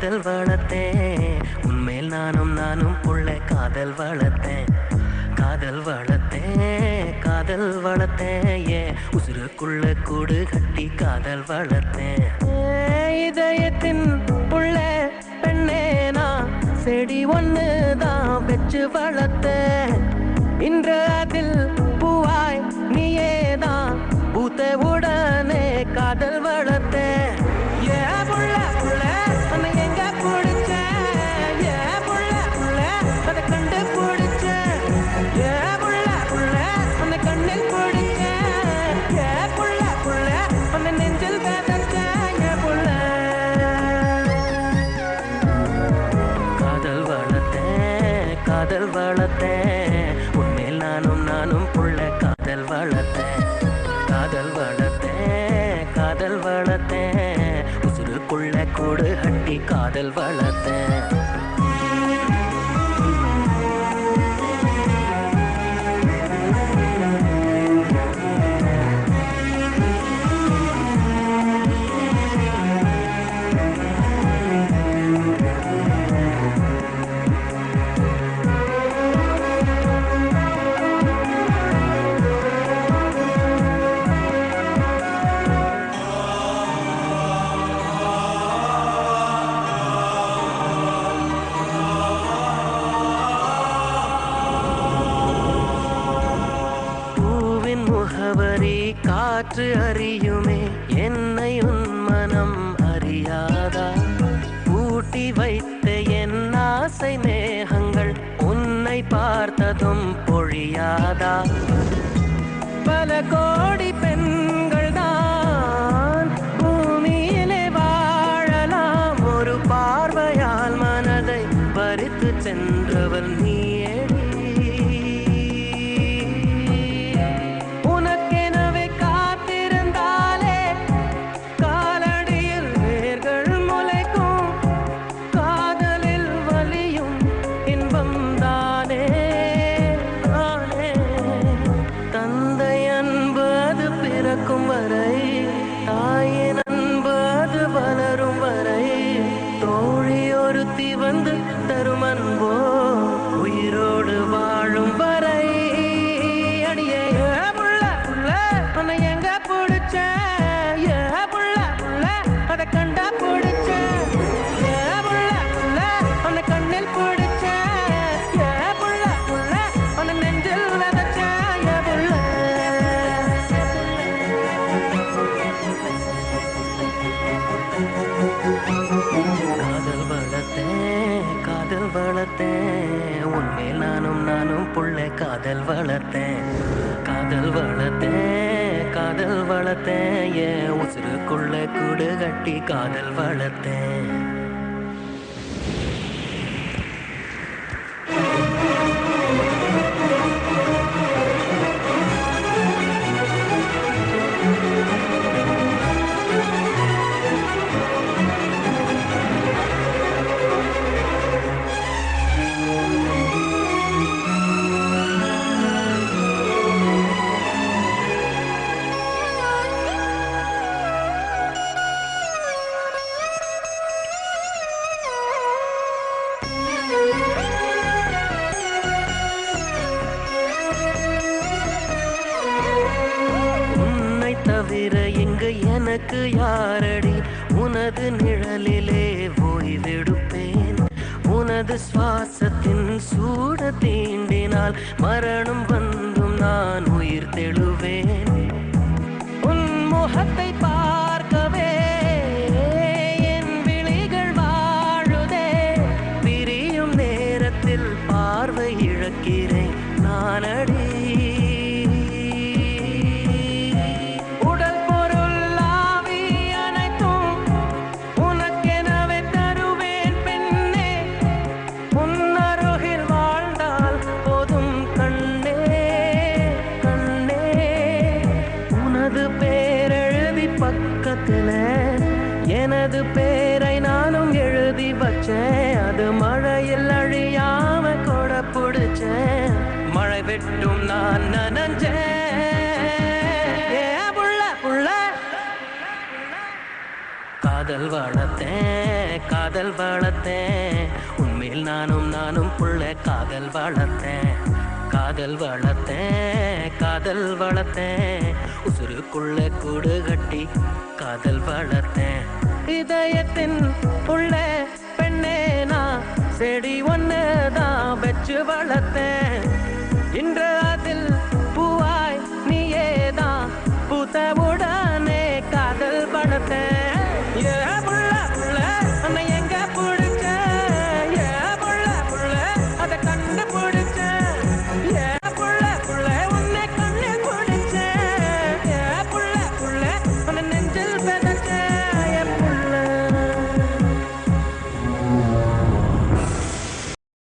காதல் வளர்த்தேன் உன்மேல் நானும் புள்ள காதல் வளர்த்தேன் காதல் வளர்த்தேன் காதல் வளர்த்தேன் ஏன் உசுருக்குள்ள கூடு கட்டி காதல் வளர்த்தேன் இதயத்தின் உள்ள பெண்ணே நான் செடி ஒண்ணுதான் வச்சு வளர்த்தேன் இன்று அதில் பூவாய் நீயேதான் பூத்த உடனே காதல் வளர்த்தேன் ஏ புள்ள புள்ள உன்னை எங்க பிடிச்சேன் ஏ புள்ள புள்ள அதை கண்டு பிடிச்சேன் ஏ புள்ள புள்ள உன்னை கண்ணில் பிடிச்சேன் ஏ புள்ள புள்ள உன்னை நெஞ்சில் விதைச்சேன் ஏ புள்ள காதல் வளர்த்தேன் காதல் வளர்த்தேன் உன்மேல் நானும் புள்ள காதல் வளர்த்தேன் காதல் வளர்த்தேன் காதல் வளர்த்தேன் உசுருக்குள்ள கூடு கட்டி காதல் வளர்த்தேன் காற்று அறியுமே என்னை உன் மனம் அறியாதா ஊட்டி வைத்த என் ஆசை மேகங்கள் உன்னை பார்த்ததும் பொழியாதா பல கோடி பெண்கள் தான் பூமியிலே வாழலாம் ஒரு பார்வையால் மனதை பறித்து சென்றவள் நீயேடி வந்து தரும் அன்போ உயிரோடு வாழும் வரை அடியே புள்ள புள்ள உன்னை எங்க பிடிச்ச ஏ புள்ள புள்ள அதை கண்டா பிடிச்ச ஏ புள்ள புள்ள உன்னை கண்ணில் பிடிச்ச ஏ புள்ள புள்ள உன்னை நெஞ்சில் விதைச்ச ஏ புள்ள காதல் வளர்த்தேன் உன்மேல் நானும் புள்ள காதல் வளர்த்தேன் காதல் வளர்த்தேன் காதல் வளர்த்தேன் ஏன் உசுருக்குள்ள கூடு கட்டி காதல் வளர்த்தேன் தவிர எங்க எனக்கு யாரடி உனது நிழலிலே ஓய்வெடுப்பேன் உனது சுவாசத்தின் சூட தீண்டினால் மரணம் வந்தும் நான் உயிர் தெழுவேன் உன் முகத்தை பார்க்கவே என் விழிகள் வாழுதே பிரியும் நேரத்தில் பார்வை இழக்கிறேன் நானடி எனது பேரை நானும் எழுதி வச்சேன் அது மழையில் அழியாம கொட பிடிச்சேன் மழை விட்டும் நான் நனஞ்சேன் புள்ள புள்ள காதல் வளர்த்தேன் காதல் வளர்த்தேன் உண்மையில் நானும் புள்ள காதல் வளர்த்தேன் காதல் வளர்த்தேன் காதல் வளர்த்தேன் உசுருக்குள்ள கூடு கட்டி காதல் வளர்த்தேன் இதயத்தின் உள்ள பெண்ணே நான் செடி ஒன்னுதான் வச்சு வளர்த்தேன் இன்று அதில் பூவாய் நீயேதான் பூத்தவுடனே காதல் வளர்த்தேன்